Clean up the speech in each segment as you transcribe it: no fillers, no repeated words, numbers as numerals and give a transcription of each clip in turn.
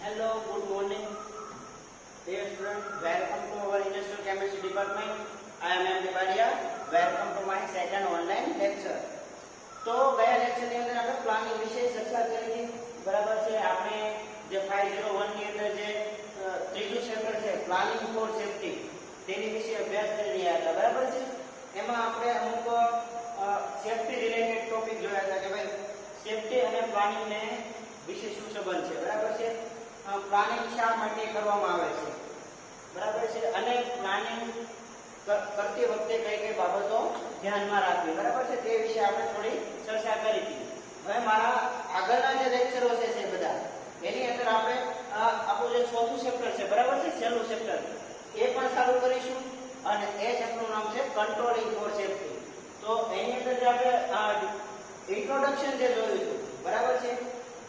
Hello, good morning, dear students. Welcome to our Industrial Chemistry department. I am M. Devaria. Welcome to my second online lecture. તો ગયા lecture ની અંદર આપણે planning વિશે ચર્ચા કરી હતી. બરાબર છે. આપણે જે 501 ની અંદર જે ત્રીજું ચેપ્ટર છે પ્લાનિંગ ફોર સેફટી તેની વિશે અભ્યાસ કરી રહ્યા હતા. બરાબર છે. એમાં આપણે અમુક સેફટી રિલેટેડ ટોપિક જોયા હતા કે ભાઈ સેફટી અને પ્લાનિંગ ને વિશે શું સંબંધ છે. બરાબર છે. પ્લાનિંગ શા માટે કરવામાં આવે છે, બરાબર છે, અને પ્લાનિંગ કરતી વખતે કઈ કઈ બાબતો ધ્યાનમાં રાખવી, બરાબર છે, તે વિશે આપણે થોડી ચર્ચા કરી હતી. હવે મારા આગળના જે લેક્ચરો છે બધા એની અંદર આપણે આપણું જે ચોથું ચેપ્ટર છે, બરાબર છે, છેલ્લું ચેપ્ટર એ પણ ચાલુ કરીશું અને એ ચેપ્ટરનું નામ છે કંટ્રોલિંગ ફોર સેફટી. તો એની અંદર જે આપણે ઇન્ટ્રોડક્શન જે જોયું હતું, બરાબર છે,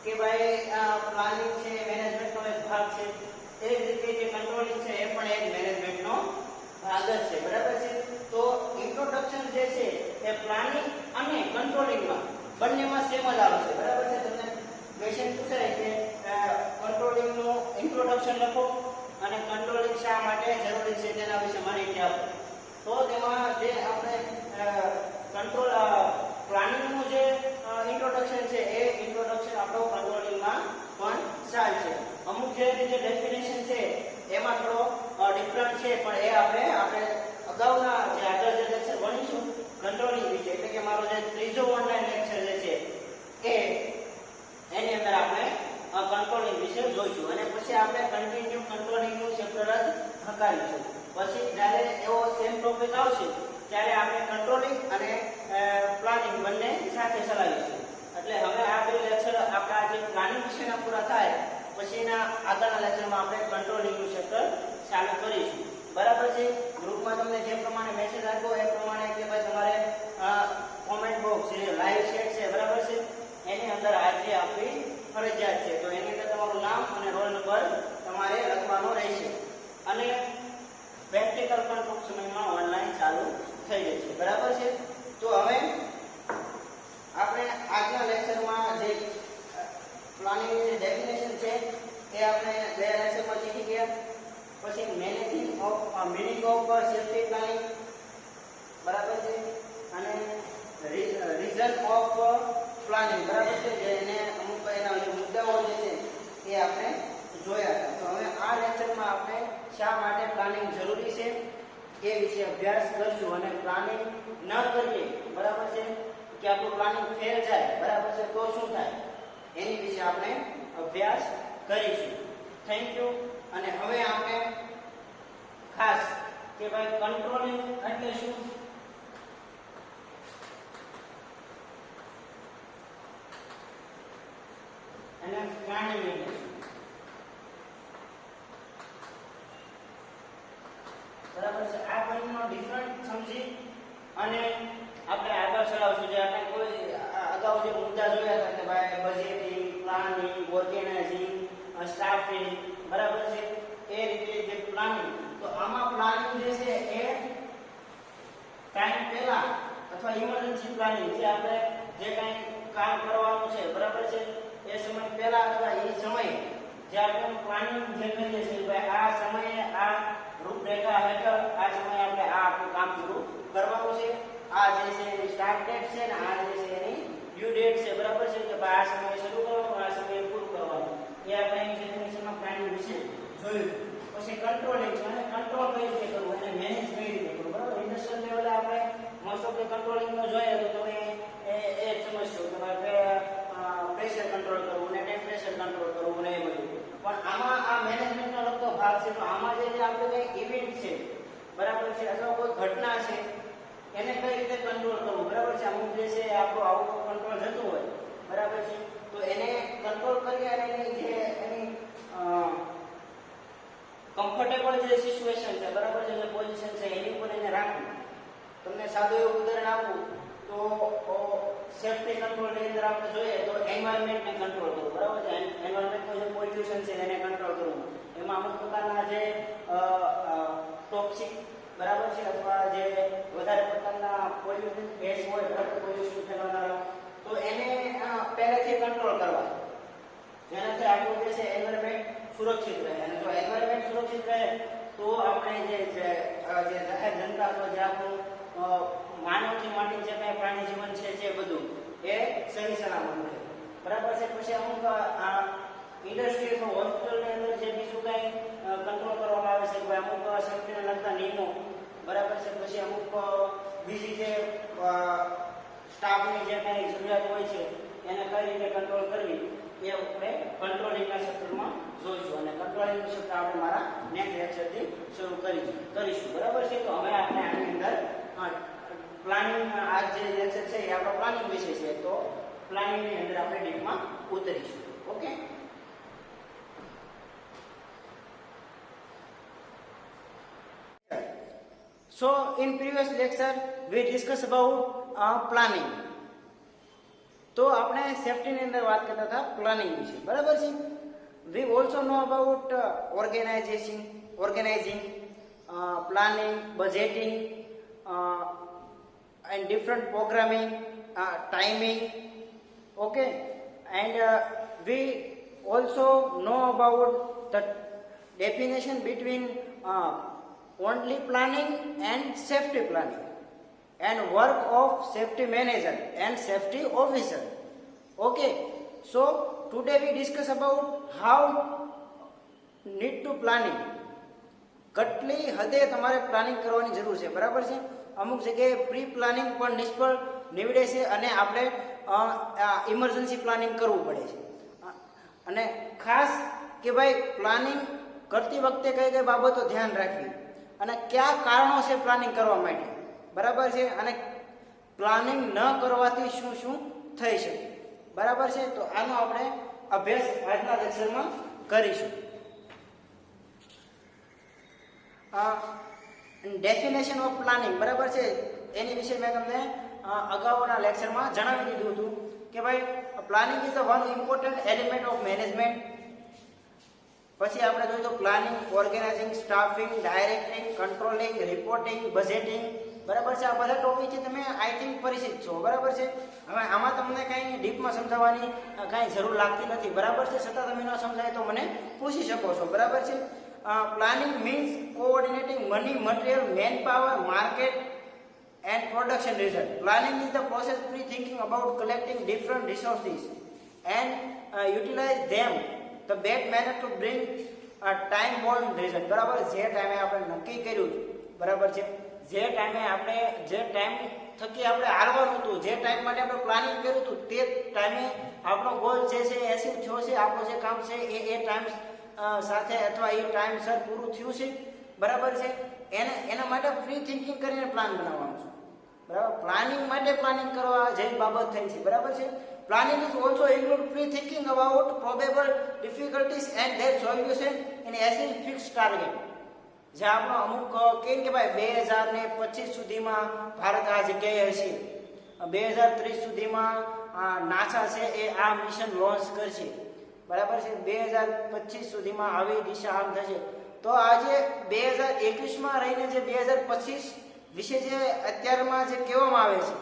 કે ભાઈ પ્લાનિંગ છે મેનેજમેન્ટનો એક ભાગ છે, એ જ રીતે જે કંટ્રોલિંગ છે એ પણ એક મેનેજમેન્ટનો ભાગ જ છે. બરાબર છે. તો ઇન્ટ્રોડક્શન જે છે એ પ્લાનિંગ અને કંટ્રોલિંગમાં બંનેમાં સેમ જ આવશે. બરાબર છે. તમને ક્વેશ્ચન પૂછાય કે કંટ્રોલિંગનું ઇન્ટ્રોડક્શન લખો અને કંટ્રોલિંગ શા માટે જરૂરી છે તેના વિશે માહિતી આપો. તો તેમાં જે આપણે કંટ્રોલ પ્લાનિંગનું જે ઇન્ટ્રોડક્શન છે એ ઇન્ટ્રોડક્શન આપણો કંટ્રોલિંગમાં પણ ચાલશે. અમુક જે ડેફિનેશન છે એમાં થોડો ડિફરન્ટ છે, પણ એ આપણે અગાઉના જે આગળ જે લેક્ચર ભણીશું કંટ્રોલિંગ વિશે, એટલે કે મારો જે ત્રીજો ઓનલાઈન લેક્ચર જે છે એની અંદર આપણે કંટ્રોલિંગ વિશે જોઈશું અને પછી આપણે કન્ટિન્યુ કંટ્રોલિંગનું ચેપ્ટર જ હકાવીશું. પછી જ્યારે એવો સેમ ટોપિક આવશે ત્યારે આપણે કંટ્રોલિંગ અને પ્લાનિંગ બંને સાથે ચલાવીશું. એટલે હવે આ બે લેક્ચર આપણા જે પ્લાનિંગ વિશેના પૂરા થાય પછીના આગળના લેક્ચરમાં આપણે કંટ્રોલિંગનું ચેપ્ટર ચાલુ કરીશું. બરાબર છે. ગ્રુપમાં તમને જે પ્રમાણે મેસેજ આપ્યો એ પ્રમાણે કે ભાઈ તમારે કોમેન્ટ બોક્સ જે લાઈવ ચેટ છે, બરાબર છે, એની અંદર હાજરી આપવી ફરજિયાત છે. તો એની અંદર તમારું નામ અને રોલ નંબર તમારે લખવાનો રહેશે અને પ્રેક્ટિકલ પણ ટૂંક સમયમાં ઓનલાઈન ચાલુ થઈ જશે. બરાબર છે. તો હવે આપણે આજના લેક્ચરમાં જે પ્લાનિંગની જે ડેફિનેશન છે એ આપણે ગયા લેક્ચરમાં શીખી ગયા. પછી મીનિંગ ઓફ સેફ્ટી પ્લાનિંગ, બરાબર છે, અને રીઝન ઓફ પ્લાનિંગ, બરાબર છે, જે એને અમુક એના જે મુદ્દાઓ જે છે એ આપણે જોયા હતા. તો હવે આ લેક્ચરમાં આપણે શા માટે પ્લાનિંગ જરૂરી છે એ વિશે અભ્યાસ કરશું અને પ્લાનિંગ ન કરીએ, બરાબર છે, કે આપણું પ્લાનિંગ ફેલ જાય, બરાબર છે, તો શું થાય એની વિશે આપણે અભ્યાસ કરીશું. Thank you. અને હવે આપણે ખાસ કે ભાઈ કંટ્રોલિંગ એટલે શું, અને પ્લાનિંગ એટલે શું, બરાબર છે, આ બંનેનો ડિફરન્ટ સમજી અને આપણે આગળ ચલાવશું. જે આપણે કોઈ અગાઉ જે મુદ્દા જોયા હતા કે ભાઈ બજેટિંગ, પ્લાનિંગ, ઓર્ગેનાઇઝિંગ, સ્ટાફિંગ, બરાબર છે, એ રીતે જે પ્લાનિંગ, તો આમાં પ્લાનિંગ જે છે એ ટાઈમ પહેલા અથવા ઇમરજન્સી પ્લાનિંગ, જે આપણે જે કંઈ કામ કરવાનું છે, બરાબર છે, એ સમય પહેલા અથવા એ સમયે જે આપણે પ્લાનિંગ જે કરીએ છીએ ભાઈ આ સમયે આ રૂપરેખા હેઠળ આ સમયે આપણે આ આપણું કામ પૂરું કરવાનું છે. આ જે છે એની સ્ટાર્ટ ડેટ છે ને આ જે છે એની ડ્યુ ડેટ છે, બરાબર છે, કે ભાઈ આ સમયે શરૂ કરવાનું, આ સમયે પૂરું કરવાનું. એ આપણે એની ડેફિનેશનમાં પ્લાનિંગ વિશે જોયું. પછી કંટ્રોલિંગ, અને કંટ્રોલ કઈ રીતે કરવું અને મેનેજ કઈ રીતે કરવું, બરાબર. ઇન્ડસ્ટ્રીયલ લેવલે આપણે મોસ્ટ ઓફ કંટ્રોલિંગમાં જોઈએ તો તમે એ સમજશો કે ભાઈ પ્રેશર કંટ્રોલ કરવું ને ટેમ્પરેચર કંટ્રોલ કરવું ને એ બધું. પણ આમાં આ મેનેજમેન્ટનો લગતો ભાગ છે. તો આમાં જે આપણે કઈ ઇવેન્ટ છે, બરાબર છે, અથવા કોઈ ઘટના છે એને કઈ રીતે કંટ્રોલ કરવું, બરાબર છે. અમુક જે છે આપણું આઉટ ઓફ કંટ્રોલ જતું હોય, બરાબર છે, તો એને કંટ્રોલ કરી અને એની કમ્ફર્ટેબલ જે સિચ્યુએશન છે, બરાબર છે, જે પોઝિશન છે એની ઉપર એને રાખવું. તમને સાદું એવું ઉદાહરણ આપું તો સેફ્ટી કંટ્રોલની અંદર આપણે જોઈએ તો એન્વાયરમેન્ટને કંટ્રોલ કરવું, બરાબર છે, એન્વાયરમેન્ટનું જે પોલ્યુશન છે એને કંટ્રોલ કરવું. એમાં અમુક પ્રકારના જે ટોક્સિક, બરાબર છે, અથવા જે વધારે પ્રકારના પોલ્યુશન ગેસ હોય, બરાબર, પોલ્યુશન ફેલાવનારા, તો એને પહેલેથી કંટ્રોલ કરવા, જેનાથી આપણું જે છે એન્વાયરમેન્ટ સુરક્ષિત રહે. અને જો એન્વાયરમેન્ટ સુરક્ષિત રહે તો આપણે જે જાહેર જનતા અથવા જે આપણું માનવથી માંડી જે કાંઈ પ્રાણી જીવન છે જે બધું એ સહી સલામત રહે. બરાબર છે. પછી અમુક ઇન્ડસ્ટ્રી અથવા હોસ્પિટલની અંદર જે બીજું કાંઈ કંટ્રોલ કરવામાં આવે છે કે અમુક સેફ્ટીને લગતા નિયમો, બરાબર છે. પછી અમુક બીજી જે સ્ટાફની જે કાંઈ જરૂરિયાત હોય છે એને કઈ રીતે કંટ્રોલ કરવી એ આપણે કંટ્રોલિંગના સેક્ટરમાં જોઈશું. અને કંટ્રોલિંગનું સેક્ટર આપણે મારા નેક્સ્ટ લેક્ચરથી શરૂ કરીશું. બરાબર છે. તો હવે આપણે આની અંદર પ્લાનિંગ, આ જે લેક્ચર છે એ આપણો પ્લાનિંગ વિશે છે. તો પ્લાનિંગની અંદર આપણે ડીપમાં ઉતરીશું. Okay. So in previous lecture we discussed about planning. તો આપણે સેફ્ટીની અંદર વાત કરતા હતા પ્લાનિંગ વિશે. બરાબર છે. We also know about organizing, planning, budgeting, and different programming, timing. Okay, and we also know about the definition between only planning and safety planning, and work of safety manager and safety officer. Okay, so today we discuss about how need to planning. કેટલી હદે તમારે planning કરવાની જરૂર છે. બરાબર છે. અમુક જગ્યાએ પ્રી પ્લાનિંગ પણ નિષ્ફળ નીવડે છે અને આપણે ઇમરજન્સી પ્લાનિંગ કરવું પડે છે. અને ખાસ કે ભાઈ પ્લાનિંગ કરતી વખતે કઈ કઈ બાબતો ધ્યાન રાખવી અને કયા કારણો છે પ્લાનિંગ કરવા માટે. બરાબર છે. અને પ્લાનિંગ ન કરવાથી શું શું થઈ શકે. બરાબર છે. તો આનો આપણે અભ્યાસ આજના લેક્ચરમાં કરીશું. ડેફિનેશન ઓફ પ્લાનિંગ, બરાબર છે, એની વિશે મેં તમને અગાઉના લેક્ચરમાં જણાવી દીધું હતું કે ભાઈ planning is the one important element of management. પછી આપણે જોયું તો planning, organising, staffing, directing, controlling, reporting, budgeting. બરાબર છે. આ બધા ટોપિકથી તમે આઈ થિંક પરિચિત છો. બરાબર છે. હવે આમાં તમને કાંઈ ડીપમાં સમજાવવાની કાંઈ જરૂર લાગતી નથી. બરાબર છે. છતાં તમે ન સમજાય તો મને પૂછી શકો છો. બરાબર છે. Planning means coordinating money, material, man power, market and production result. Planning is the process pre-thinking about collecting different resources and utilize them the best manner to bring a time bound result. બરાબર. જે ટાઈમે આપણે નક્કી કર્યું, બરાબર છે, જે ટાઈમે આપણે જે ટાઈમ થકી આપણે હારવાનું હતું, જે ટાઈમ માટે આપણે પ્લાનિંગ કર્યું હતું તે ટાઈમે આપણો ગોલ જે છે એચીવ થયો છે, આપણું જે કામ છે એ ટાઈમ સાથે અથવા એ ટાઈમસર પૂરું થયું છે. બરાબર છે. એના માટે પ્રી થિંકિંગ કરીને પ્લાન બનાવવાનું છે. બરાબર. પ્લાનિંગ માટે પ્લાનિંગ કરવા જેવી બાબત થઈ છે. બરાબર છે. Planning is also include pre thinking about probable difficulties and there solution in etching fix target. જે આપણો અમુક કેમ કે ભાઈ 2025 સુધીમાં ભારત આ જગ્યાએ હશે, 2030 સુધીમાં નાસા છે એ આ મિશન લોન્ચ કરશે. બરાબર છે. 2025 સુધીમાં આવી દિશા આમ થશે. તો આજે 2021માં રહીને જે 2025 વિશે જે અત્યારમાં જે કહેવામાં આવે છે,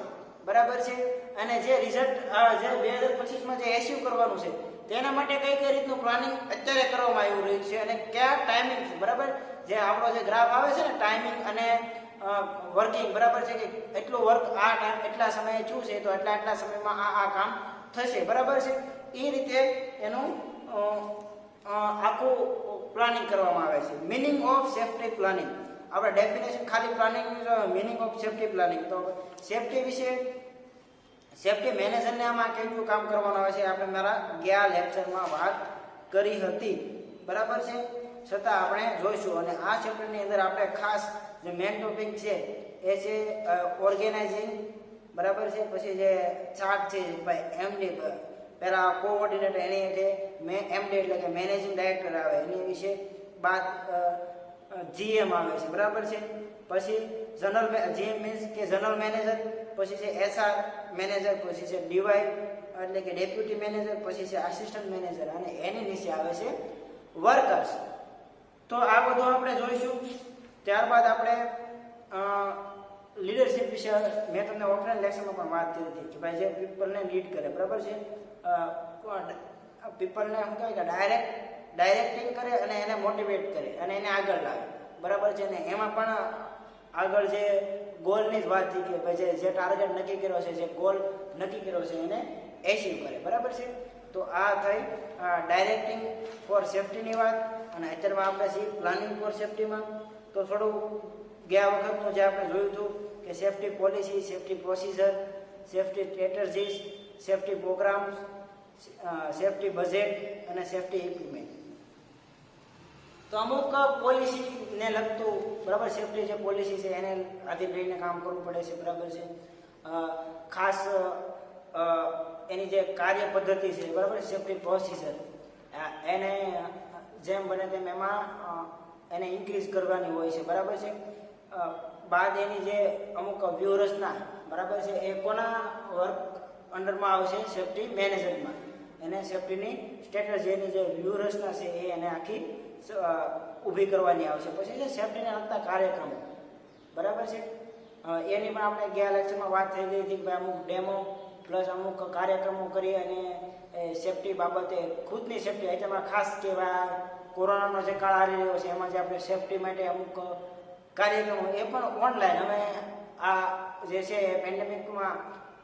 બરાબર છે, અને જે રિઝલ્ટ જે 2025માં જે એચીવ કરવાનું છે તેના માટે કઈ કઈ રીતનું પ્લાનિંગ અત્યારે કરવામાં આવી રહ્યું છે અને કયા ટાઈમિંગ છે. બરાબર. જે આપણો જે ગ્રાફ આવે છે ને ટાઈમિંગ અને વર્કિંગ, બરાબર છે, કે એટલું વર્ક આ ટાઈમ એટલા સમયે શું છે તો એટલા સમયમાં આ કામ થશે. બરાબર છે. એ રીતે એનું આખું પ્લાનિંગ કરવામાં આવે છે. Meaning of safety planning. આપણે ડેફિનેશન ખાલી planning, meaning of safety planning. તો સેફ્ટી વિશે, સેફ્ટી મેનેજરને આમાં કેવું કામ કરવાનું આવે છે આપણે મારા ગયા લેક્ચરમાં વાત કરી હતી. બરાબર છે. છતાં આપણે જોઈશું. અને આ ચેપ્ટરની અંદર આપણે ખાસ જે મેઇન ટોપિક છે એ છે ઓર્ગેનાઇઝિંગ. બરાબર છે. પછી જે ચાર્ટ છે ભાઈ એમડી, પહેલા કોઓર્ડિનેટર એની છે એમડી એટલે કે મેનેજિંગ ડાયરેક્ટર આવે, એની વિશે બાદ જીએમ આવે છે. બરાબર છે. પછી જનરલ જીએમ મીન્સ કે જનરલ મેનેજર, પછી છે એસઆર મેનેજર, પછી છે ડીવાય એટલે કે ડેપ્યુટી મેનેજર, પછી છે આસિસ્ટન્ટ મેનેજર અને એની નીચે આવે છે વર્કર્સ. તો આ બધું આપણે જોઈશું. ત્યારબાદ આપણે લીડરશિપ વિશે મેં તમને ઓફલાઈન લેક્ચરમાં પણ વાત કરી હતી કે ભાઈ જે પીપલને લીડ કરે. બરાબર છે. પીપલને શું કહેવાય કે ડાયરેક્ટ ડાયરેક્ટિંગ કરે અને એને મોટિવેટ કરે અને એને આગળ લાવે, બરાબર છે ને. એમાં પણ આગળ જે ગોલની જ વાત થઈ કે ભાઈ જે ટાર્ગેટ નક્કી કર્યો છે, જે ગોલ નક્કી કર્યો છે એને એચીવ કરે, બરાબર છે. તો આ થઈ ડાયરેક્ટિંગ ફોર સેફ્ટીની વાત. અને અત્યારમાં આપણે છીએ પ્લાનિંગ ફોર સેફ્ટીમાં. તો થોડું ગયા વખતનું જે આપણે જોયું હતું કે safety policy, safety procedure, safety strategies, safety programs, safety budget અને સેફ્ટી ઇક્વિપમેન્ટ. તો અમુક પોલિસીને લગતું, બરાબર, સેફ્ટી જે પોલિસી છે એને આધીન રહીને કામ કરવું પડે છે, બરાબર છે. ખાસ એની જે કાર્ય પદ્ધતિ છે, બરાબર, સેફ્ટી પ્રોસિજર, એને જેમ બને તેમ એમાં એને ઇન્ક્રીઝ કરવાની હોય છે, બરાબર છે. બાદ એની જે અમુક વ્યૂહરચના, બરાબર છે, એ કોના વર્ક અંડરમાં આવશે? સેફ્ટી મેનેજરમાં. એને સેફ્ટીની સ્ટ્રેટેજીની જે વ્યૂહરચના છે એ એને આખી ઊભી કરવાની આવશે. પછી છે સેફ્ટીને લગતા કાર્યક્રમો, બરાબર છે. એની પણ આપણે ગયા લેક્ચરમાં વાત થઈ ગઈ હતી કે ભાઈ અમુક ડેમો પ્લસ અમુક કાર્યક્રમો કરી અને સેફ્ટી બાબતે ખુદની સેફ્ટી, એમાં ખાસ કહેવાય કોરોનાનો જે કાળ આવી રહ્યો છે એમાં જે આપણે સેફ્ટી માટે અમુક કાર્યક્રમો એ પણ ઓનલાઈન. હવે આ જે છે પેન્ડેમિકમાં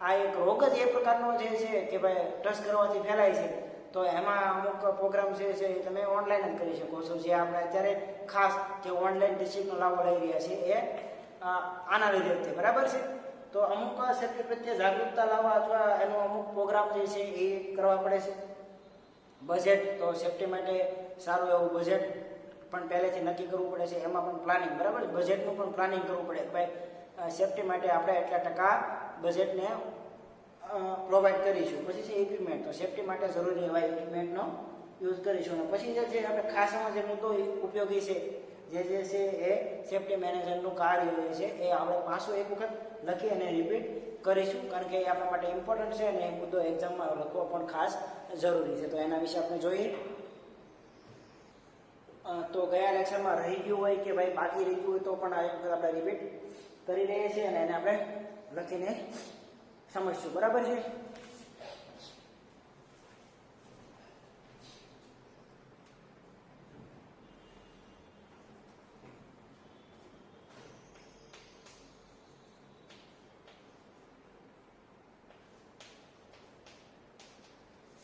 આ એક રોગ જ એ પ્રકારનો જે છે કે ભાઈ ટચ કરવાથી ફેલાય છે, તો એમાં અમુક પ્રોગ્રામ છે તમે ઓનલાઈન જ કરી શકો છો. જે આપણે અત્યારે ખાસ જે ઓનલાઈન ટીચિંગનો લાભો લઈ રહ્યા છીએ એ આના લીધે છે, બરાબર છે. તો અમુક સેફ્ટી પ્રત્યે જાગૃતતા લાવવા અથવા એનો અમુક પ્રોગ્રામ જે છે એ કરવા પડે છે. બજેટ, તો સેફ્ટી માટે સારું એવું બજેટ પણ પહેલેથી નક્કી કરવું પડે છે. એમાં પણ પ્લાનિંગ, બરાબર, બજેટનું પણ પ્લાનિંગ કરવું પડે. ભાઈ સેફ્ટી માટે આપણે એટલા ટકા બજેટને પ્રોવાઈડ કરીશું. પછી છે ઇક્વિપમેન્ટ, તો સેફ્ટી માટે જરૂરી એવા ઇક્વિપમેન્ટનો યુઝ કરીશું. અને પછી જે છે આપણે ખાસમાં જે મુદ્દો ઉપયોગી છે જે છે એ સેફ્ટી મેનેજરનું કાર્ય જે છે એ આપણે પાછું એક વખત લખી અને રિપીટ કરીશું, કારણ કે એ આપણા માટે ઇમ્પોર્ટન્ટ છે અને એ મુદ્દો એક્ઝામમાં લખવો પણ ખાસ જરૂરી છે. તો એના વિશે આપણે જોઈએ. તો ગયા લેક્ચરમાં રહી ગયું હોય કે ભાઈ બાકી રહી ગયું હોય તો પણ આ એક વખત આપણે રિપીટ કરી લઈએ છીએ અને એને આપણે લખીને સમજશું, બરાબર છે.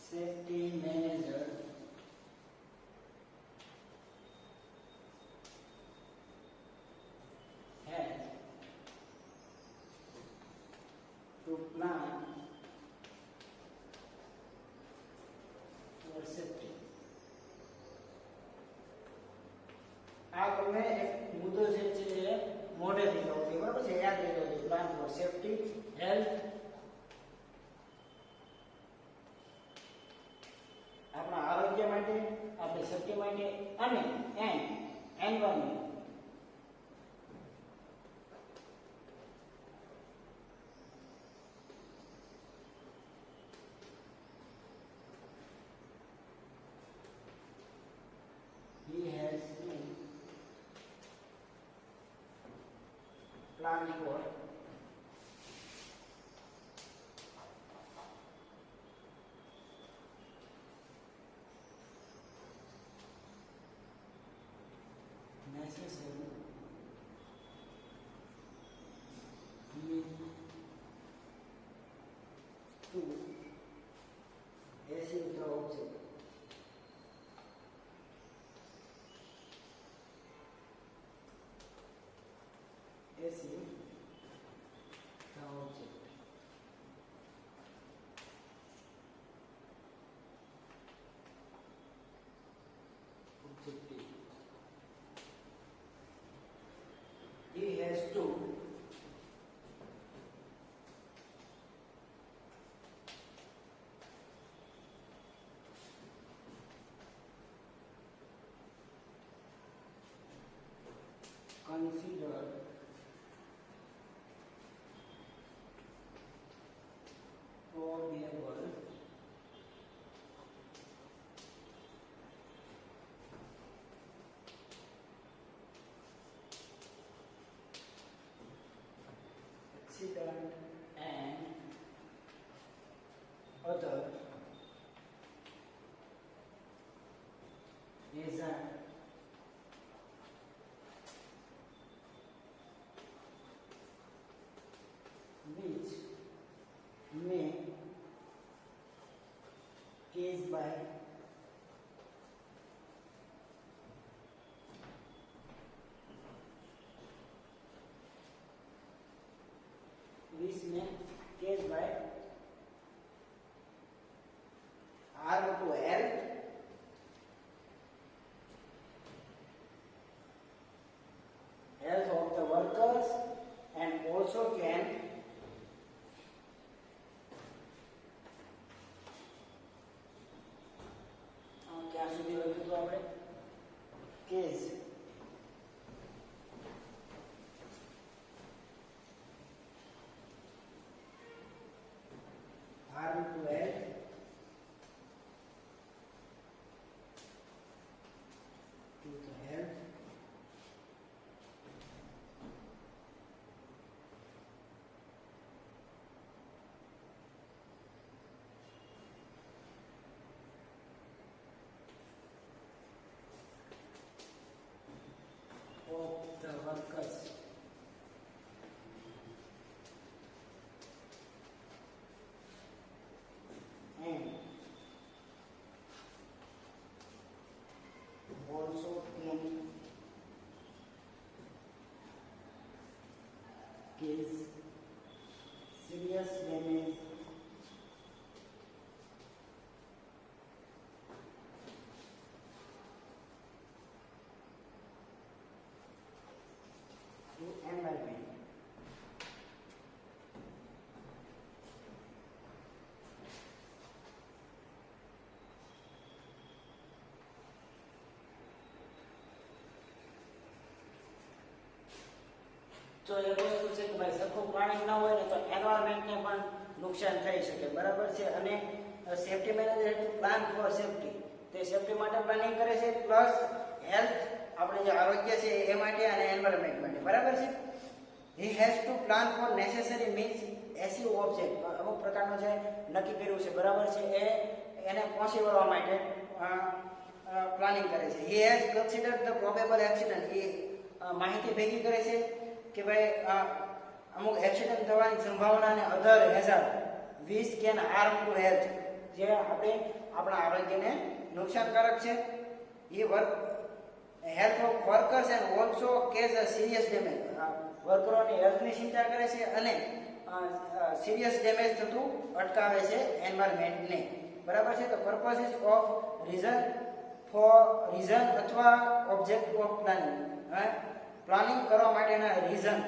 Safety manager to plan for safety. આ તમને એક મુદ્દો જે છે એ મોઢેથી કહો છો, બરાબર છે, યાદ રાખજો. પ્લાન ફોર સેફ્ટી, હેલ્થ, આપણા આરોગ્ય માટે, આપણી સેફ્ટી માટે અને environment. He has to plan for necessary to achieve the object. Achieve the object. Objective. He has to consider probable accident and other hazard which may case by which may case by harm to health of the workers and also can ક્યાં સુધી લખ્યું હતું આપણે case harm to health of the workers and also can cause serious damage to environment. તો એક વસ્તુ છે કે ભાઈ સરખું પાણી ન હોય ને તો એન્વાયરમેન્ટને પણ નુકસાન થઈ શકે, બરાબર છે. અને safety manager plan four safety, તે સેફટી માટે પ્લાનિંગ કરે છે, પ્લસ હેલ્થ આપણે જે આરોગ્ય છે એ માટે અને એન્વાયરમેન્ટ માટે, બરાબર છે. He has to plan for necessary means achieve object, અમુક પ્રકારનું જે નક્કી કર્યું છે, બરાબર છે, એને પહોંચી વળવા માટે પ્લાનિંગ કરે છે. He has considered the probable accident, એ માહિતી ભેગી કરે છે કે ભાઈ અમુક એક્સિડન્ટ થવાની સંભાવના અને other hazard which can harm to health, જે આપણા આરોગ્યને નુકસાનકારક છે. એ health of workers and also cause a serious damage, વર્કરોની હેલ્થની ચિંતા કરે છે અને સિરિયસ ડેમેજ થતું અટકાવે છે એન્વાયરમેન્ટને, બરાબર છે. તો પર્પઝ ઓફ રીઝન અથવા ઓબ્જેક્ટ ઓફ પ્લાનિંગ, પ્લાનિંગ કરવા માટેના રીઝન,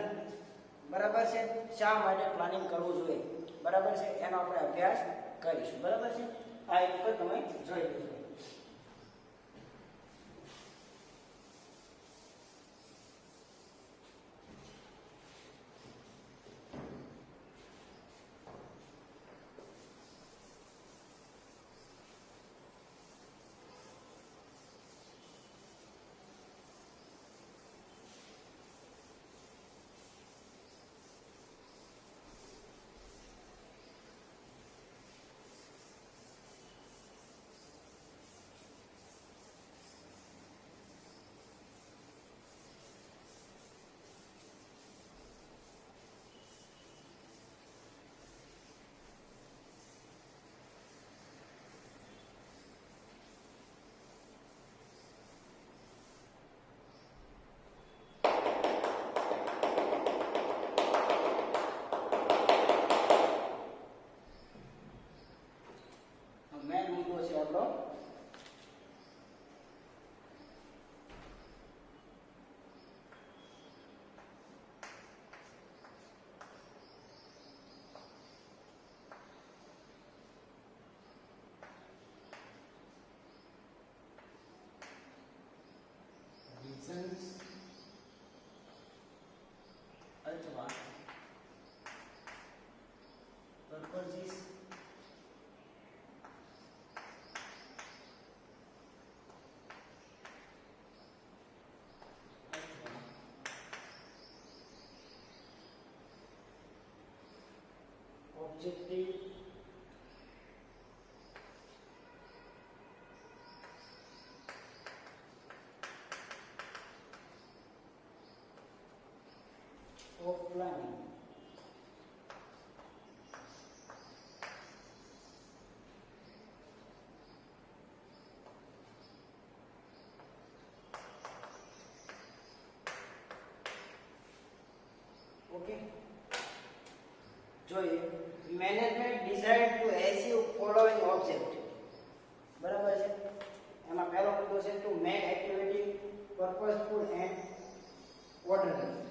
બરાબર છે, શા માટે પ્લાનિંગ કરવું જોઈએ, બરાબર છે, એનો આપણે અભ્યાસ કરીશું, બરાબર છે. આ એક પર તમે જોઈ લેજો. અથવા purposes objective of planning. Okay, જોઈએ management decide to achieve following object. બરાબર છે. એમાં પહેલો મુદ્દો છે to make activity purposeful and orderly.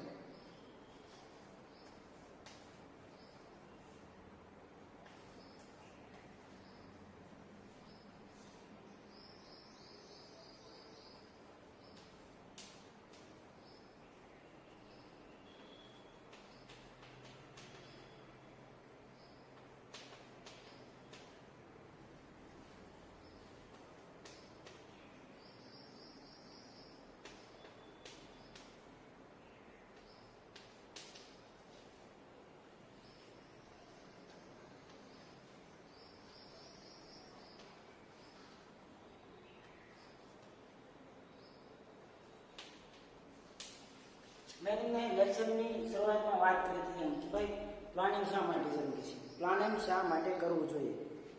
મેં તમને લેક્ચરની શરૂઆતમાં વાત કરી હતી કે ભાઈ પ્લાનિંગ શા માટે જરૂરી છે, પ્લાનિંગ શા માટે કરવું જોઈએ.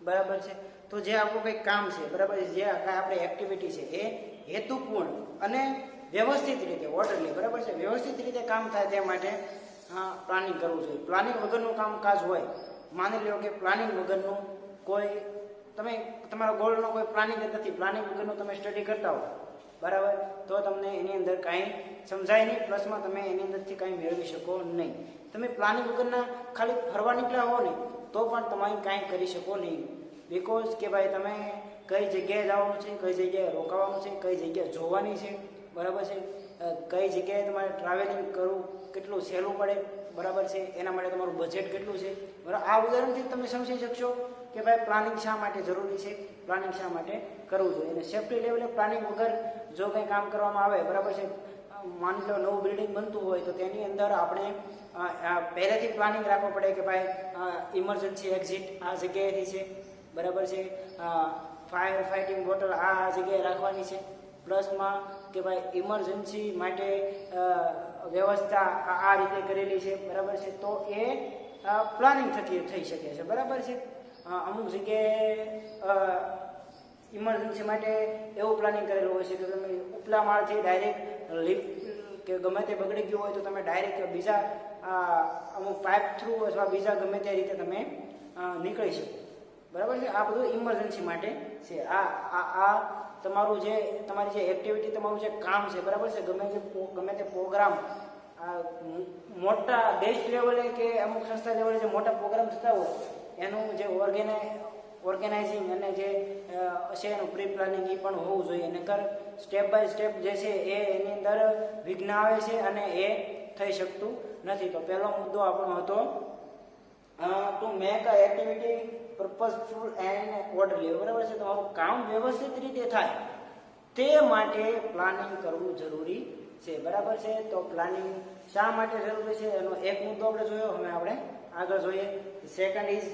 બરાબર છે. તો જે આપણું કંઈક કામ છે, બરાબર છે, જે આપણે એક્ટિવિટી છે એ હેતુપૂર્ણ અને વ્યવસ્થિત રીતે ઓર્ડરલી, બરાબર છે, વ્યવસ્થિત રીતે કામ થાય તે માટે પ્લાનિંગ કરવું જોઈએ. પ્લાનિંગ વગરનું કામકાજ હોય, માની લો કે પ્લાનિંગ વગરનું કોઈ તમે તમારા ગોલનો કોઈ પ્લાનિંગ જ નથી, પ્લાનિંગ વગરનું તમે સ્ટડી કરતા હો, બરાબર, તો તમને એની અંદર કાંઈ સમજાય નહીં, પ્લસમાં તમે એની અંદરથી કાંઈ મેળવી શકો નહીં. તમે પ્લાનિંગ વગરના ખાલી ફરવા નીકળ્યા હો ને તો પણ તમે કાંઈ કરી શકો નહીં. બિકોઝ કે ભાઈ તમે કઈ જગ્યાએ જવાનું છે, કઈ જગ્યાએ રોકાવાનું છે, કઈ જગ્યાએ જોવાની છે, બરાબર છે, કઈ જગ્યાએ તમારે ટ્રાવેલિંગ કરવું કેટલું સહેલું પડે, બરાબર છે, એના માટે તમારું બજેટ કેટલું છે, બરાબર. આ ઉદાહરણથી તમે સમજી શકશો કે ભાઈ પ્લાનિંગ શા માટે જરૂરી છે, પ્લાનિંગ શા માટે કરવું જોઈએ. અને સેફ્ટી લેવલે પ્લાનિંગ વગર જો કંઈ કામ કરવામાં આવે, બરાબર છે, માની લો નવું બિલ્ડિંગ બનતું હોય તો તેની અંદર આપણે પહેલેથી પ્લાનિંગ રાખવું પડે કે ભાઈ ઇમરજન્સી એક્ઝિટ આ જગ્યાએથી છે, બરાબર છે, ફાયર ફાઇટિંગ બોટલ આ જગ્યાએ રાખવાની છે, પ્લસમાં કે ભાઈ ઇમરજન્સી માટે વ્યવસ્થા આ રીતે કરેલી છે, બરાબર છે. તો એ પ્લાનિંગ થકી થઈ શકે છે, બરાબર છે. અમુક જગ્યાએ ઇમરજન્સી માટે એવું પ્લાનિંગ કરેલું હોય છે કે તમે ઉપલા માળથી ડાયરેક્ટ લિફ્ટ કે ગમે તે બગડી ગયું હોય તો તમે ડાયરેક્ટ બીજા અમુક પાઇપ થ્રુ અથવા બીજા ગમે તે રીતે તમે નીકળી શકો, બરાબર છે. આ બધું ઇમરજન્સી માટે છે. આ તમારું જે તમારી જે એક્ટિવિટી, તમારું જે કામ છે, બરાબર છે, ગમે તે પ્રોગ્રામ મોટા દેશ લેવલે કે અમુક સંસ્થા લેવલે જે મોટા પ્રોગ્રામ થતા હોય એનું જે ઓર્ગેનાઇઝિંગ અને જે છે એનું પ્રી પ્લાનિંગ એ પણ હોવું જોઈએ. નકર સ્ટેપ બાય સ્ટેપ જે છે એની અંદર વિઘ્ન આવે છે અને એ થઈ શકતું નથી. તો પહેલો મુદ્દો આપણો હતો to make a activity purposeful and orderly, બરાબર છે. તમારું કામ વ્યવસ્થિત રીતે થાય તે માટે પ્લાનિંગ કરવું જરૂરી છે, બરાબર છે. તો પ્લાનિંગ શા માટે જરૂરી છે એનો એક મુદ્દો આપણે જોયો. હવે આપણે આગળ જોઈએ. Second is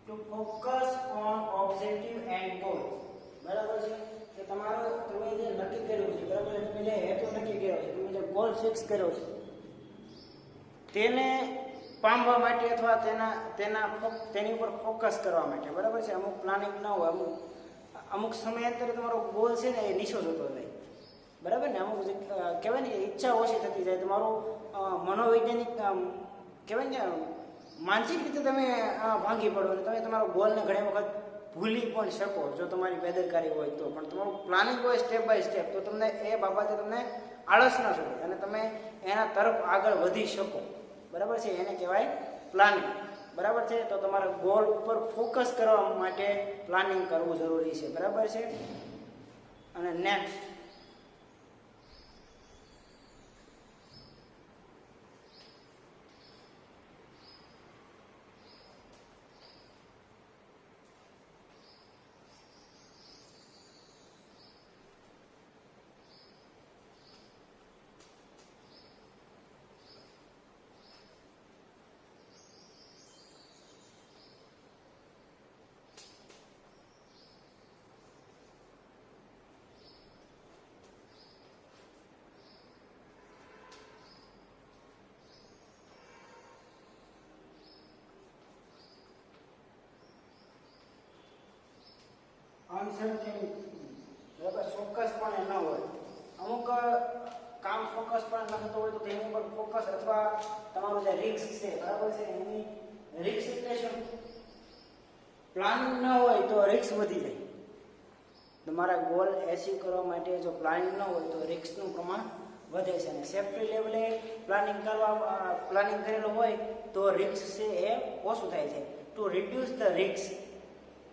to focus on objective and goals, બરાબર છે. કે તમારો તમે જે નક્કી કર્યું છે, બરાબર છે, તમે જે હેતુ નક્કી કર્યો છે, તમે જે ગોલ ફિક્સ કર્યો છે તેને પામવા માટે અથવા તેની ઉપર ફોકસ કરવા માટે, બરાબર છે. અમુક પ્લાનિંગ ન હોય, અમુક સમયાંતરે તમારો ગોલ છે ને એ નીચો જતો જાય, બરાબર ને. અમુક કહેવાય ને ઈચ્છા ઓછી થતી જાય, તમારું મનોવૈજ્ઞાનિક કહેવાય ને માનસિક રીતે તમે ભાંગી પડો અને તમે તમારો ગોલને ઘણી વખત ભૂલી પણ શકો જો તમારી બેદરકારી હોય તો, પણ તમારું પ્લાનિંગ હોય સ્ટેપ બાય સ્ટેપ તો તમને એ બાબતે તમને આળસ ન ચડે અને તમે એના તરફ આગળ વધી શકો. બરાબર છે, એને કહેવાય પ્લાનિંગ. બરાબર છે, તો તમારા ગોલ ઉપર ફોકસ કરવા માટે પ્લાનિંગ કરવું જરૂરી છે. બરાબર છે. અને નેક્સ્ટ બરાબર, ચોક્કસ પણ ન હોય. અમુક કામ ચોક્કસ પણ ન થતું હોય તો તેની ઉપર ફોકસ અથવા તમારું જે રિસ્ક છે, બરાબર છે, એની રિસ્ક એટલે શું? પ્લાનિંગ ન હોય તો રિસ્ક વધી જાય. તમારા ગોલ એચીવ કરવા માટે જો પ્લાનિંગ ન હોય તો રિસ્કનું પ્રમાણ વધે છે. અને સેફ્ટી લેવલે પ્લાનિંગ કરેલું હોય તો રિસ્ક છે એ ઓછું થાય છે. ટુ રિડ્યુસ ધ રિસ્ક,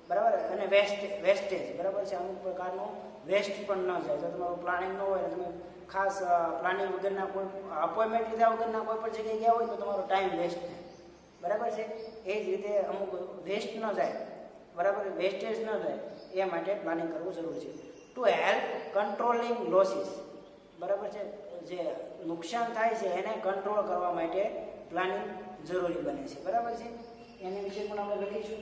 બરાબર, અને વેસ્ટેજ, બરાબર છે, અમુક પ્રકારનું વેસ્ટ પણ ન જાય. જો તમારું પ્લાનિંગ ન હોય અને તમે ખાસ પ્લાનિંગ વગરના કોઈ અપોઇન્ટમેન્ટ લીધા વગરના કોઈ પણ જગ્યાએ ગયા હોય તો તમારો ટાઈમ વેસ્ટ થાય. બરાબર છે, એ જ રીતે અમુક વેસ્ટ ન જાય, બરાબર, વેસ્ટેજ ન જાય એ માટે પ્લાનિંગ કરવું જરૂરી છે. ટુ હેલ્પ કંટ્રોલિંગ લોસીસ, બરાબર છે, જે નુકસાન થાય છે એને કંટ્રોલ કરવા માટે પ્લાનિંગ જરૂરી બને છે. બરાબર છે, એની વિશે પણ આપણે લખીશું.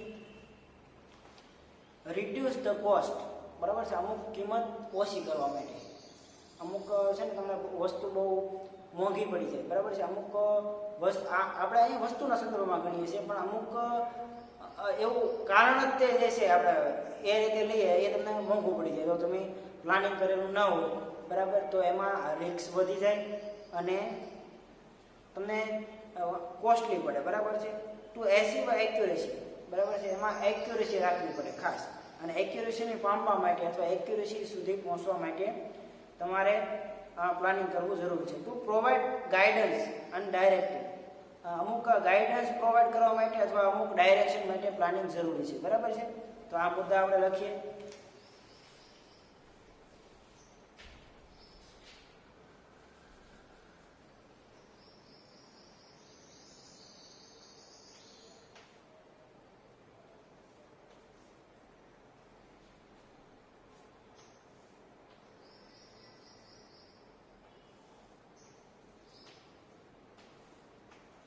રિડ્યુસ ધ કોસ્ટ, બરાબર છે, અમુક કિંમત ઓછી કરવા માટે. અમુક છે ને તમને વસ્તુ બહુ મોંઘી પડી જાય, બરાબર છે, અમુક આપણે અહીંયા વસ્તુના સંદર્ભમાં ગણીએ છીએ, પણ અમુક એવું કારણ જ તે જે છે આપણે એ રીતે લઈએ એ તમને મોંઘું પડી જાય. તો તમે પ્લાનિંગ કરેલું ન હોય, બરાબર, તો એમાં રિસ્ક વધી જાય અને તમને કોસ્ટલી પડે. બરાબર છે. ટુ એચીવ એક્યુરેસી, બરાબર છે, એમાં એક્યુરેસી રાખવી પડે ખાસ. અને એક્યુરેસીને પામવા માટે અથવા એક્યુરેસી સુધી પહોંચવા માટે તમારે પ્લાનિંગ કરવું જરૂરી છે. ટુ પ્રોવાઈડ ગાઈડન્સ અનડાયરેક્ટેડ, અમુક ગાઈડન્સ પ્રોવાઈડ કરવા માટે અથવા અમુક ડાયરેક્શન માટે પ્લાનિંગ જરૂરી છે. બરાબર છે, તો આ મુદ્દા આપણે લખીએ.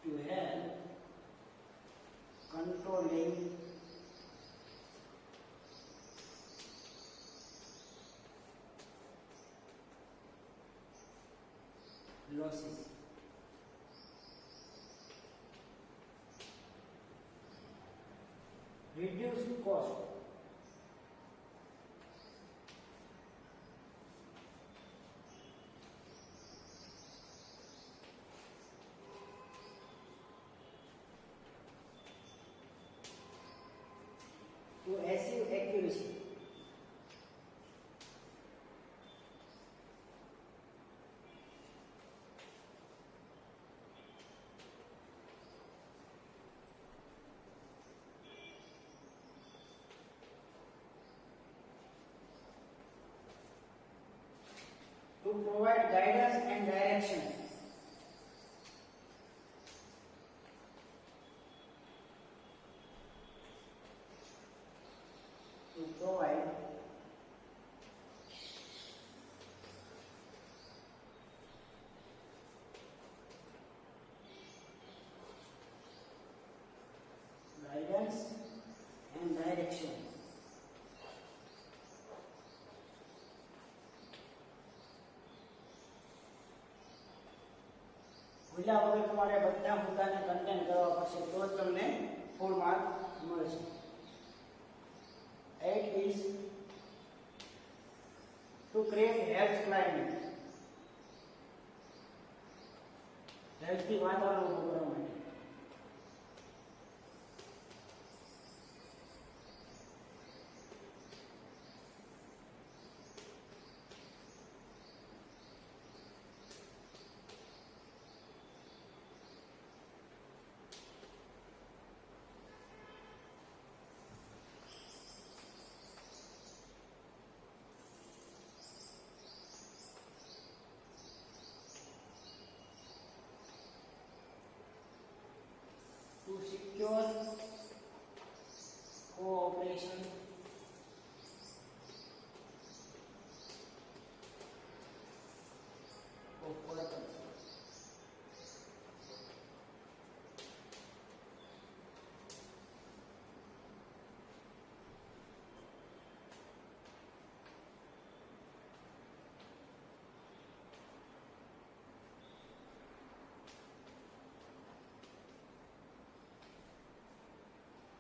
To help controlling losses. Reduce cost. To achieve accuracy. To provide guidance and direction. To provide guidance and direction. ભૂલ્યા વગર તમારે બધા મુદ્દાને કન્ટેન્ટ કરવા પડશે તો જ તમને ફૂલ માર્ક મળશે. 8 is to create health climate. Healthy વાતાવરણ ઉભું કરવા માટે. cooperation of workers.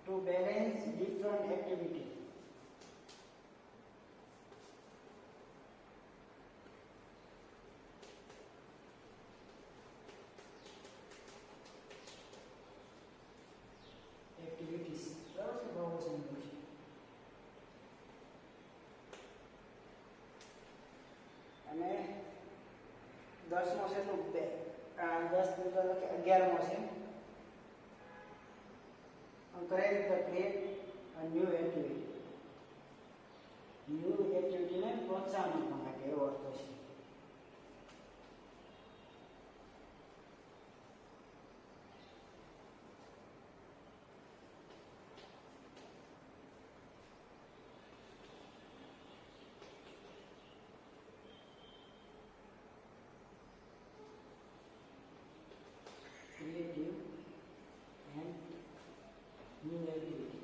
To balance different activity. Activities. અને 10મો છે તો 10 11મો છે. Correct the create a new activity. New activity ને પ્રોત્સાહન આપવા માટે એવો અર્થ છે. Creative and new activity.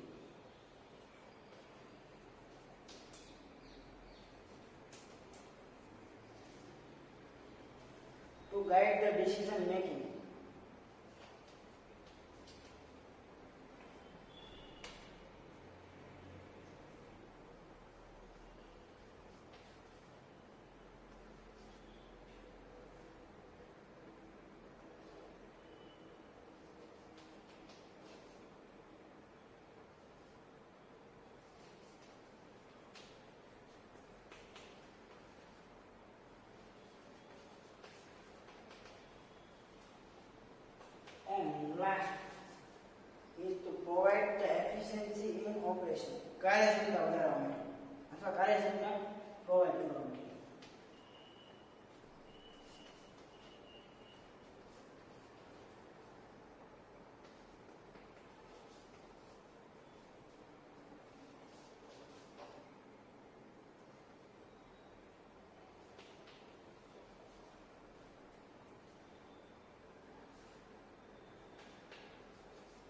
To guide the decision making. And last is to provide the efficiency in operation. કાર્યક્ષમતા વધારવા માટે અથવા કાર્યક્ષમતા પ્રોવાઈડ કરવા માટે.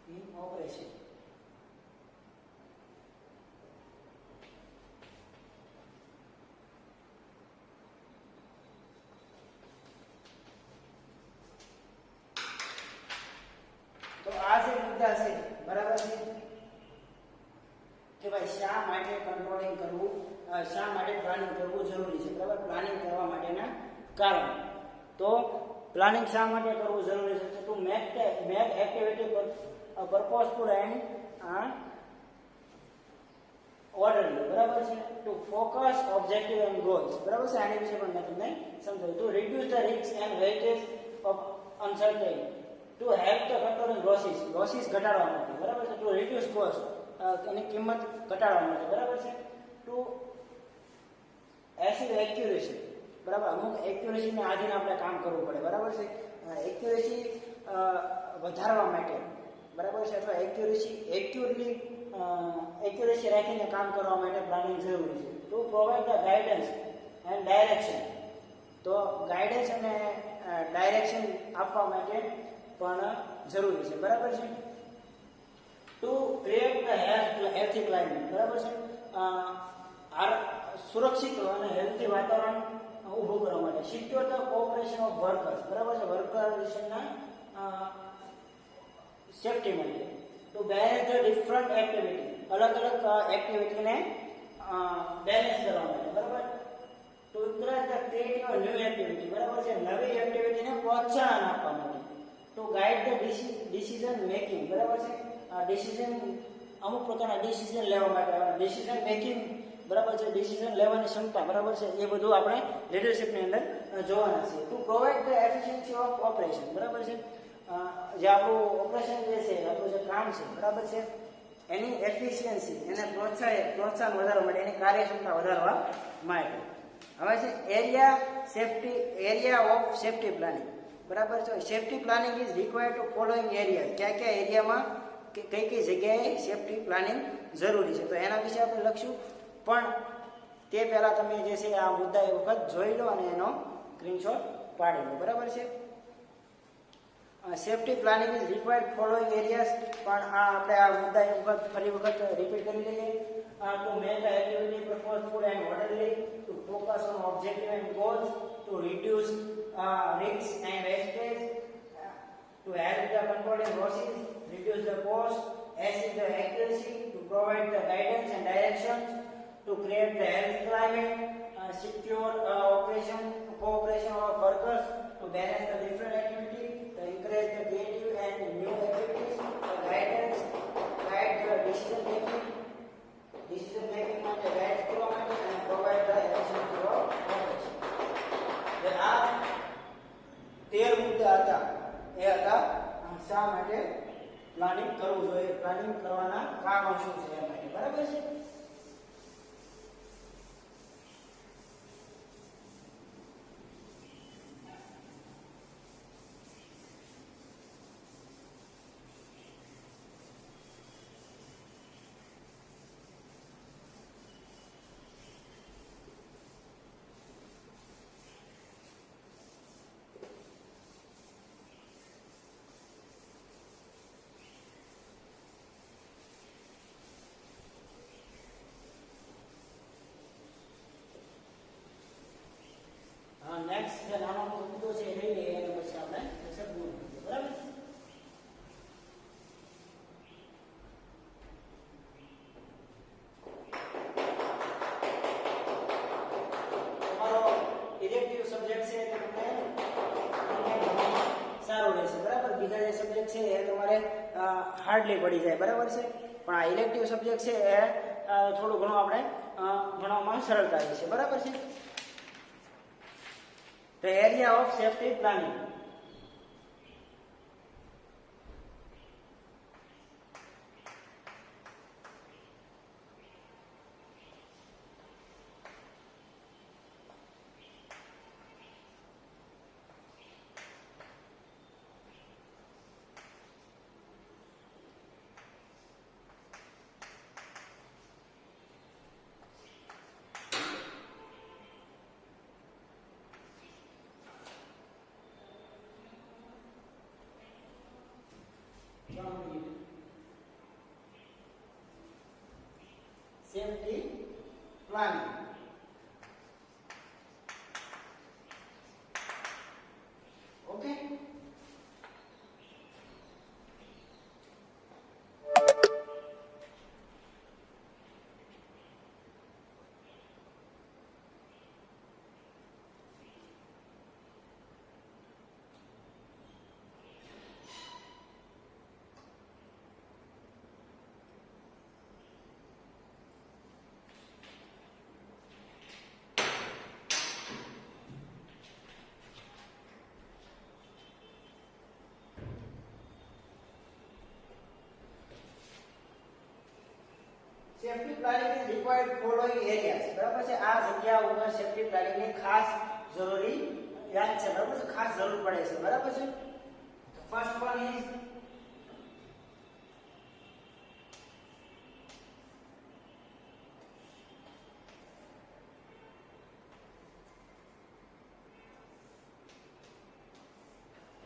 In operation. તો આ જે મુદ્દા છે બરાબર છે કે ભાઈ શા માટે કંટ્રોલિંગ કરવું, શા માટે પ્લાનિંગ કરવું જરૂરી છે, બરાબર. પ્લાનિંગ કરવા માટેના કારણ. તો પ્લાનિંગ શા માટે કરવું જરૂરી છે? તો make activity purposeful and orderly, બરાબર છે. Two focus objective and goals, બરાબર છે. આની વિશે પણ મેં તમને સમજાવ્યું. To reduce the risk and weightage of uncertainty, to help the controlling losses ઘટાડવા માટે, બરાબર છે. ટુ રિડ્યુસ કોસ્ટ, એની કિંમત ઘટાડવા માટે, બરાબર છે. ટુ એસિવ એક્યુરેસી, બરાબર. અમુક એક્યુરેસીને આધીન આપણે કામ કરવું પડે, બરાબર છે. એક્યુરેસી વધારવા માટે, બરાબર છે, અથવા એક્યુરેસી રાખીને કામ કરવા માટે પ્લાનિંગ જરૂરી છે. To provide the guidance and direction, તો ગાઈડન્સ અને ડાયરેક્શન આપવા માટે પણ જરૂરી છે, બરાબર છે. To create the healthy climate, બરાબર છે. સુરક્ષિત અને હેલ્થી વાતાવરણ ઊભું કરવા માટે. Secure the cooperation of workers, બરાબર છે. વર્કર્સના સેફટી માટે. To balance the different activity, અલગ અલગ એક્ટિવિટીને બેલેન્સ કરવા માટે, બરાબર. To encourage the creative new activity, બરાબર છે. નવી એક્ટિવિટીને પ્રોત્સાહન આપવા માટે. Two guide the decision making, બરાબર છે. ડિસિઝન, અમુક પ્રકારના ડિસિઝન લેવા માટે, ડિસિઝન મેકિંગ, બરાબર છે. ડિસિઝન લેવાની ક્ષમતા, બરાબર છે. એ બધું આપણે લીડરશિપની અંદર જોવાના છે. To provide the efficiency of operation, બરાબર છે. જે આપણું ઓપરેશન જે છે, આપણું જે કામ છે, બરાબર છે, એની એફિશિયન્સી, એને પ્રોત્સાહન વધારવા માટે, એની કાર્યક્ષમતા વધારવા માટે. હવે છે એરિયા ઓફ સેફટી પ્લાનિંગ, બરાબર છે. Safety planning is required to following area. કયા એરિયામાં કઈ જગ્યાએ સેફટી પ્લાનિંગ જરૂરી છે. તો એના વિશે આપણે લખશું, પણ તે પહેલાં તમે જે છે આ મુદ્દા એક વખત જોઈ લો અને એનો સ્ક્રીનશોટ પાડી લો. બરાબર છે. Safety planning is required following areas, પણ આપણે આ મુદ્દા એક વખત ફરી વખત રિપીટ કરી લઈએ. To make the activity purposeful and orderly, to focus on objective and goals, to reduce risks and wastage, to help the controlling losses, reduce the cost, assist the accuracy, to provide the guidance and directions, to create the health climate, secure cooperation of workers, to balance the different activities, to encourage the creative and new activities, the guide the decision making and the guide government, and provide the efficiency of operation. આ 13 મુદ્દા હતા, એ હતા શા માટે planning કરવું જોઈએ, planning કરવાના કારણો શું છે એ માટે. બરાબર છે. નેક્સ્ટ જે નાનો મુદ્દો છે એ લઈ લઈએ અને પછી આપણે પૂરું કરીએ. બરાબર. તમારો ઇલેક્ટિવ સબ્જેક્ટ છે તે તમને સારો રહેશે. બરાબર. બીજા જે સબ્જેક્ટ છે એ તમારે હાર્ડલી પડી જાય. બરાબર છે. પણ આ ઇલેક્ટિવ સબ્જેક્ટ છે એ થોડું ઘણું આપણે ભણવામાં સરળતા રહેશે. બરાબર છે. The area of safety planning. Safety planning. Okay. Safety planning is required following areas. બરાબર છે. આ જગ્યા ઉપર સેફટી પ્લાનિંગ ની ખાસ જરૂરી યાદ છે. બરાબર છે. ખાસ જરૂર પડે છે. બરાબર છે. First one is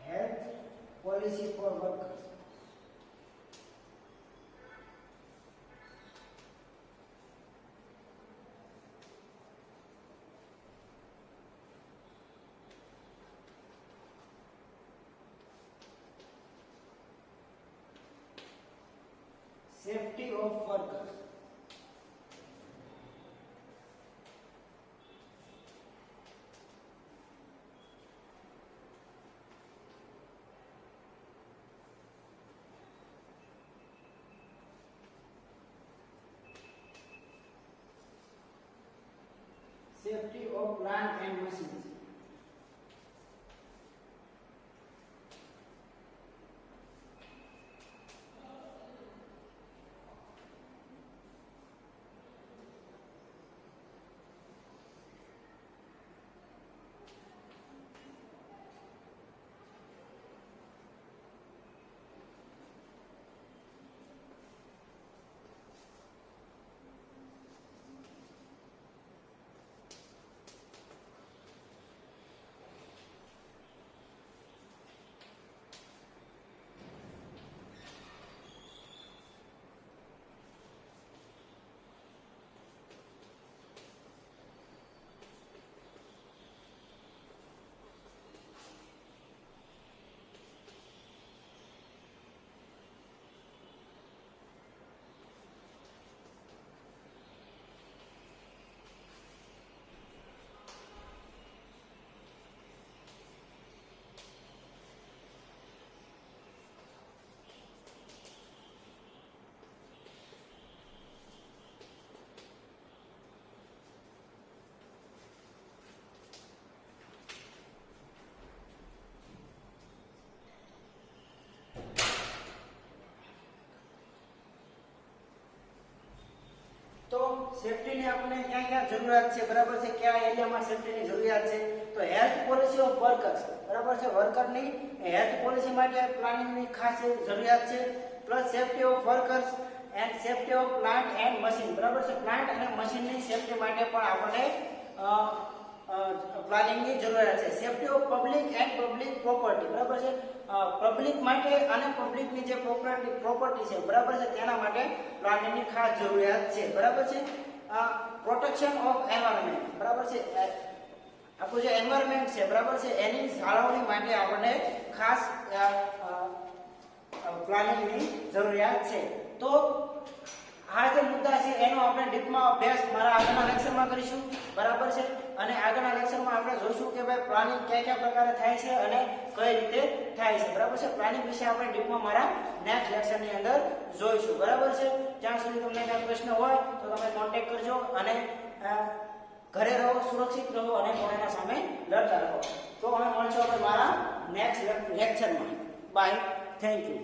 health policy for workers. Safety of workers. Safety of plant and machines. તો સેફટીની આપણને ક્યાં ક્યાં જરૂરિયાત છે, બરાબર છે, કયા એરિયામાં સેફટીની જરૂરિયાત છે, તો હેલ્થ પોલિસી ઓફ વર્કર્સ, બરાબર છે, વર્કરની હેલ્થ પોલિસી માટે પ્લાનિંગની ખાસ જરૂરિયાત છે. Plus safety of workers and safety of plant and machine, બરાબર છે, પ્લાન્ટ અને મશીનની સેફટી માટે પણ આપણને પ્લાનિંગની જરૂરિયાત છે. Safety of public and public property, બરાબર છે, પબ્લિક માટે અને પબ્લિકની જે પ્રોપર્ટી છે, બરાબર છે, તેના માટે પ્લાનિંગની ખાસ જરૂરિયાત છે, બરાબર છે. પ્રોટેક્શન ઓફ એન્વાયરમેન્ટ, બરાબર છે, આપણું જે એન્વાયરમેન્ટ છે, બરાબર છે, એની જાળવણી માટે આપણને ખાસ પ્લાનિંગની જરૂરિયાત છે. તો આ જે મુદ્દા છે એનો આપણે ડીપમાં અભ્યાસ મારા આગળના લેક્ચરમાં કરીશું, બરાબર છે, અને આગળના લેક્ચરમાં આપણે જોઈશું કે ભાઈ પ્લાનિંગ કયા કયા પ્રકારે થાય છે અને કઈ રીતે થાય છે, બરાબર છે. પ્લાનિંગ વિશે આપણે ડીપમાં મારા નેક્સ્ટ લેક્ચરની અંદર જોઈશું, બરાબર છે. જ્યાં સુધી તમને કોઈ પ્રશ્ન હોય તો તમે કોન્ટેક્ટ કરજો અને ઘરે રહો, સુરક્ષિત રહો અને કોરોના સામે લડતા રહો. તો અમે મળશું આપણે મારા નેક્સ્ટ લેક્ચરમાં. Bye, thank you.